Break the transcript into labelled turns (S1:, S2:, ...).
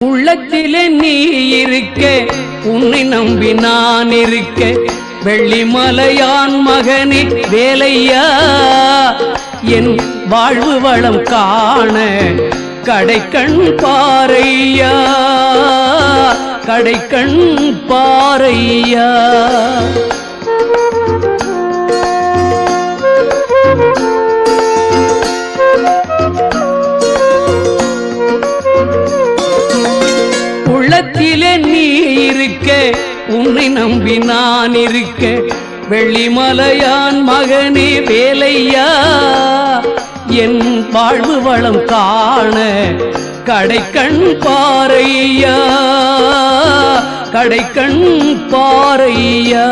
S1: உள்ளத்திலே நீ இருக்க, உன்னை நம்பி நான் இருக்க, வெள்ளிமலையான் மகனே வேலையா, என் வாழ்வு வளம் காண கடைக்கண் பாரையா, கடைக்கண் பாரையா. உள்ளத்திலே நீ இருக்க, உன்னை நம்பி நான் இருக்க, வெள்ளிமலையான் மகனே வேலையா, என் வாழ்வு வளம் காண கடைக்கண் பாரையா, கடைக்கண் பாரையா.